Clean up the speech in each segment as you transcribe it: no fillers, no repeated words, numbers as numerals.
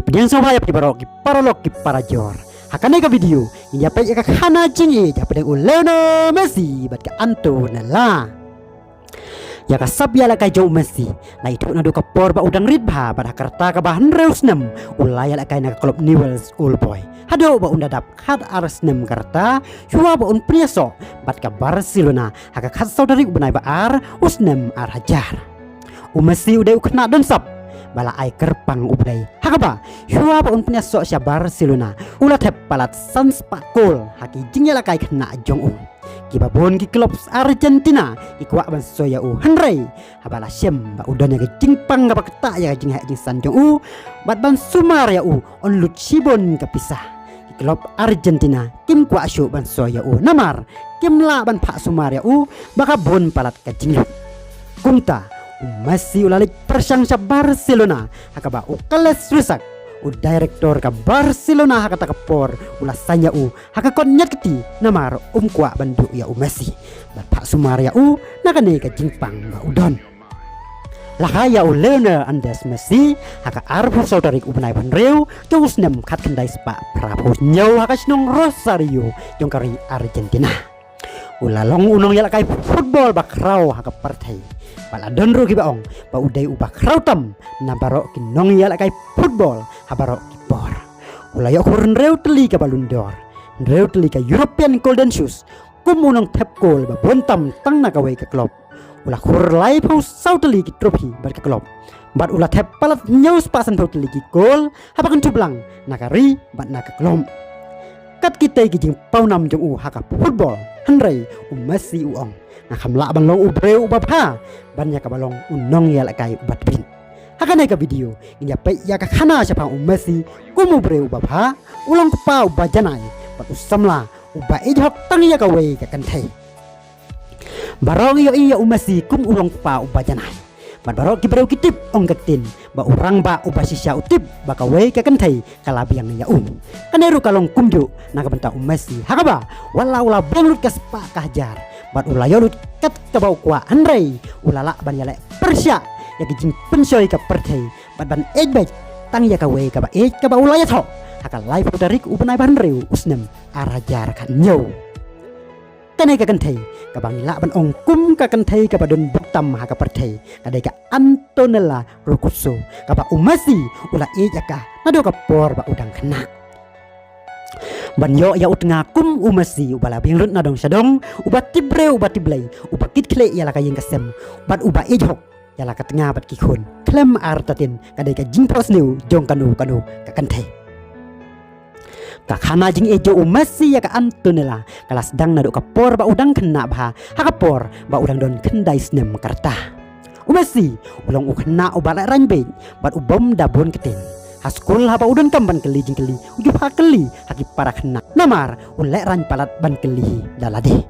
Pedang sobaya kibarok kiparolok kiparajor. Hakane ka video inya pe ka khana jingi ja pedang Lionel Messi bat ka Antonella. Ya ka sabya la kai jo Messi la itu na do ka por ba udang ritba bat hakarta ka bahan reusnem ulaya la kai na klub Newell's Old Boy. Hado ba undadap khat arsnem karta shua ba un prieso bat ka Barcelona haka khat saudari ubnai ba ar usnem ar hajar. Messi udah ukna dan sap bala ai kerpang ubdai hakaba shua ba un prieso sya Barcelona ulah tep palat sans pakol haki jingela kai kena jong Kibabon ki klub Argentina ikwa ban soya hanrei habala shem ba udanya ke jingpang ga bakta ya jing ha jing sanjong bat ban sumar ya on luchibon ka pisah ki klub Argentina kim kwa shu ban soya namar kim la ban pha sumar ya baka bon palat ka jinglu kumta masih ulalik persangsa Barcelona hakaba ukales rusak direktor ka Barcelona hakata kapor ulasanya haka konyat keti namar kwa bandu ya Messi bapak sumaria nakane ka jingpang ba udon lahaya Lionel Andres Messi haka arbu saudari ubnai banreu jong nem kat kendai spa prapo nyau haka sinong Rosario jong kari Argentina ulalong unong yala kai football bakrau haka partai pala donro ki baong ba udai ubak rautam nabaro kinong yala kai football habaro kipor ulaya kurun reu teli ka balundor reu teli ka European Golden Shoes kumunong tap goal ba bontam tang na kawai ka klub ulah kur lai pau sau teli ki trophy bar ka klub bat ulah tap palat nyaus pasan pau teli ki goal habakan cublang nakari bat na ka klub kat kita ki jing pau nam jong haka football hanrei Messi ong nakamla balong ubreu ubapha banyak ka balong unong yala kai ubat bin hakane ka video inya pe ya ka khana siapa Messi kumu breu ubapha ulang pa ubajanai pat usamla uba ejok tang ya ka we ka kanthai barong yo iya Messi kum ulang pa ubajanai bat barok ki breu kitip ong gatin ba urang ba ubasisya utip ba ka we ka kanthai kalabiang ya kaneru kalong kumju nakabenta Messi hakaba wala ula banglut ka spa kahjar bat ulayolut kat kabau kwa hanrei ulala ban yale persya ya kijing pensoy ka perthai bat ban ejbek tang ya ka we ka ba ej ka ba ulaya tho haka lai pudarik ubenai ban reu usnem arajar kan nyo tane ka kanthai ka bang la ban ong kum ka kanthai ka badon buktam haka perthai kadai ka Antonella Roccuzzo ka ba Messi ula ej ka nado ka por ba udang kena banyo ya utnga kum Messi ubala bingrut na dong sadong ubat tibre ubat tiblay ubat kitkle yala kayeng kasem bat uba ejok yala katnga bat kikun klem artatin kadai ka jingpos new jong kanu ka kanthai ka khana jing ejo Messi ya ka Antonella kalas dang na do ka por ba udang kena bha hakapor ba udang don kendai snem karta Messi ulong ukna ubala ranbe bat ubom dabon keten haskul haba udon kamban keli jingkeli uju hakeli haki para kena namar ulek ran palat ban keli dalade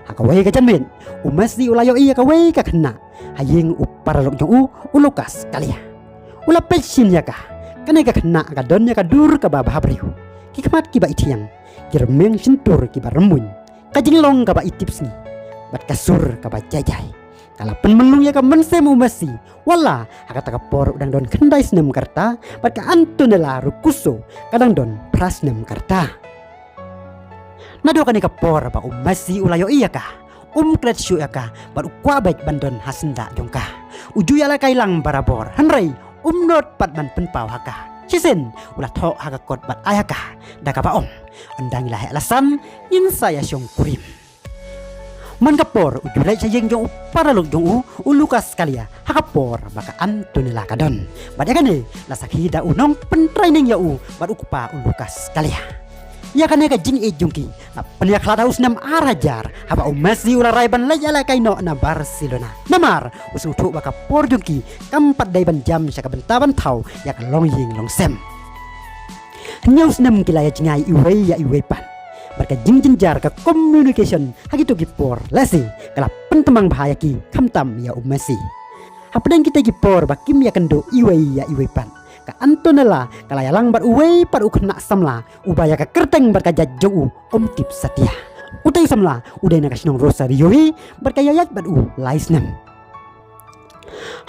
hakawai ka janmen Messi ulayo iya kawai ka kena haying upara lok jong ulukas kalia ula pensin ya ka kane ka kena ka don ya ka dur ka baba habriu kikmat ki ba itiang kirmeng sentur ki ba remun ka jinglong ka ba itipsni bat kasur ka ba jajai kala penmelung ya ka mensemu Messi wala haka takapor udang don kendai snem karta bat ka Antonella Roccuzzo kadang don prasnem karta nado kani kapor ba Messi ulayo iya ka kretsu ya ka bat ukwa baik bandon hasenda jongka uju yala kailang barabor hanrei not pat ban penpau haka sisen ulah tho haka kot bat ayaka daka baong andang ilahe alasan yin saya syong kurim man kapor ujulay sa yeng jong paralog jong ulukas kalia hakapor baka Antonella kadon badya kane lasakida unong pentraining ya bad ukupa ulukas kalia ya kane ka jing ejungki penya klada usnam arajar haba Messi ula raiban lajala kaino na Barcelona namar usutu baka por jungki kampat dai ban jam sa kabentaban tau ya ka long ying long sem nyaus nem kilaya jingai iwe ya iwe pan barka jingjar ka communication hagitu gipor lesi kala pentemang bahaya ki kamtam ya Messi hapdang kita gipor bakim ya kendo iwe ya iwe pan ka Antonella kala yalang bar uwe par ukna samla ubaya ka kerteng barka jajjo tip satia utai samla udai na kasnong Rosario hi barka yayat bad laisnem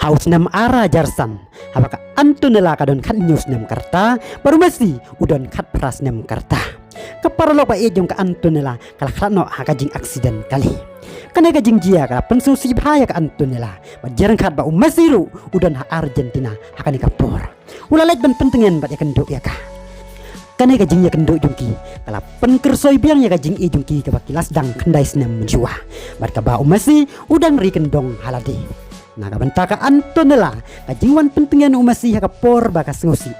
Haus nem ara jarsan habaka antunela kadon kan news nem karta baru masih udon kat pras nem karta kaparalok ba ejong ka antunela kala klatno hakajing aksiden kali kana kajing jia kala pensu si bahaya ka antunela ba jarang kat ba umasiru udon ha Argentina hakani kapor ulalek ban pentengen ba ya kenduk ya ka kana kajing ya kenduk jungki kala penkersoi biang ya kajing e jungki ka bakilas dang kendai senem menjua bat ka ba umasi udang ri kendong halade naga bentaka Antonella kajing wan pentingan umasi haka por baka sengusi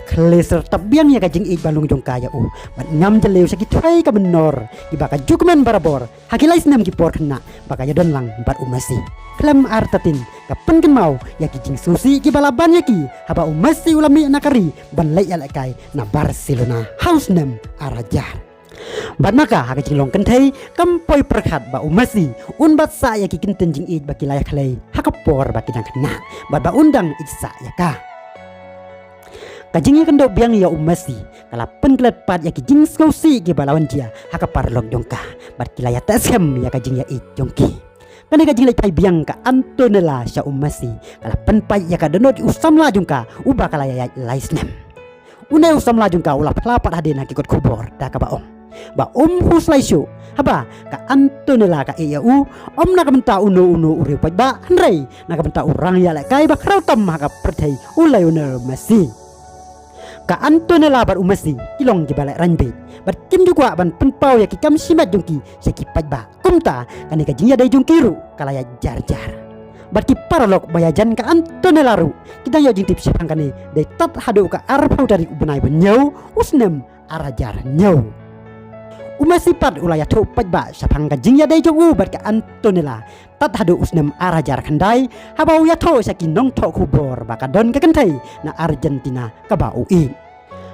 kleser tabiang ya kajing ig balung jong kaya bat ngam jeleu sakit hai ka menor ibaka jukman barabor hakilais nam ki por kena baka ya don lang bat umasi klam artatin ka pengen mau ya kijing susi ki balaban ya ki haba umasi ulami nakari ban lai ala kai na Barcelona house nem arajar bat maka haka jing long kentai kampoi perkat ba umasi un bat sa ya kikin tenjing id baki layak lay haka por baki dang kena bat ba undang itsa ya ka kajing ya kendo biang ya umasi kala penggelat pat ya kijing skausi ki balawan dia haka parlok jongka bat kilaya tasem ya kajing ya id jongki kana kajing lay pai biang ka Antonella sya umasi kala penpai ya ka donot usam la jongka uba kala ya laisnem unai usam la jongka ulah pelapat hadena kikot kubor da ka baong ba huslai syu haba ka Antonella ka eu na ka menta uno uri pai ba handrei na ka menta urang ya la kai ba krau tam ka perthai ulai uner masi ka Antonella bar umasi kilong ki balai ranbe bar kim juga ban penpau ya ki kam simat jungki seki pai ba kumta kani ka jinya dai jungkiru kala ya jar bar ki paralok bayajan ka Antonella ru kita yo jintip sipang kani dai tat hadu ka arpau dari ubnai benyau usnem arajar nyau umasi pat ulaya tu pajba sapang kajing ya dai jogu bat ka Antonella tat hadu usnem arajar kandai habau ya to sakin nong to kubor baka don ka kentai na Argentina ka ba ui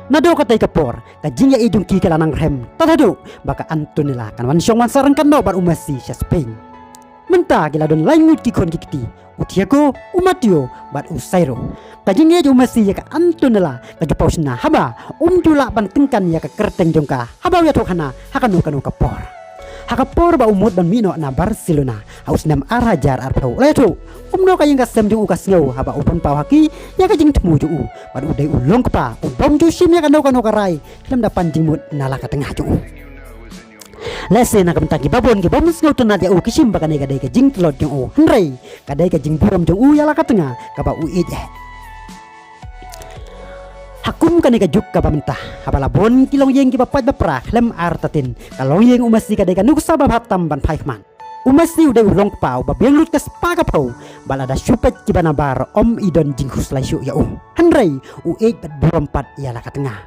nado katai kapor kajing ya idung ki kala nang rem tat hadu baka Antonella kan wan syong wan sarang kan no bar umasi sa Spain menta gila don langut ki kon kikti utiago umatio bat usairo kajing ya umasi ya ka Antonella ka pausna haba dula ban tengkan ya ka kerteng jongka haba ya tokana hakanu kanu kapor hakapor ba umut ban mino na Barcelona haus nam arajar arpau leto no kayang ka sem jong ukas ngau haba upon pau haki ya ka jing temu ju ban udai ulong pa ubom ju sim ya kanu karai lam da panjing mut nala ka tengah ju lese na kamtaki babon ki bom ngau tunat ya kisim ba kanai ka dai ka jing telot jong hendrei ka dai ka jing buram jong ya la ka tengah ka ba je hakum kani ka juk ka pamentah hapala bon kilong yeng ki bapat bapra lem artatin kalong yeng umasi ka deka nuksa babatam ban paikman umasi udah ulong pau babiang lut ka spa ka pau balada supet ki banabar idon jingkus laisyu ya handrei bat burompat ya la ka tengah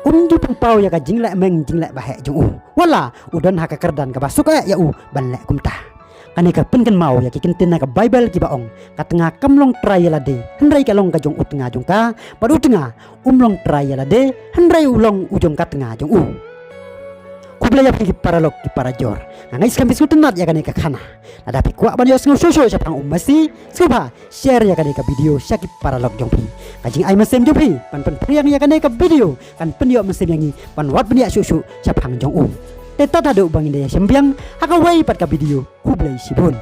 du pau ya ka jinglek meng jinglek bahek jung wala udon haka kerdan ka basuk ya ban lek kumtah kani ka penken mau ya ki kentin ka Bible ki baong ka tengah kamlong trial ade hendrai ka long ka jong utengah jong ka padu tengah umlong trial ade hendrai ulong ujong ka tengah jong kublaya ki paralok ki parajor ngai skam bisu tenat ya kani ka khana ada pi kwa ban yo sngo so sapang umasi suba share ya kani ka video syaki paralok jong pi kajing ai mesem jong pi pan priang ya kani ka video kan penyo mesem yangi pan wat benia susu sapang jong Teta tadu bang indah sembiang haka wai pat ka video kublai sibun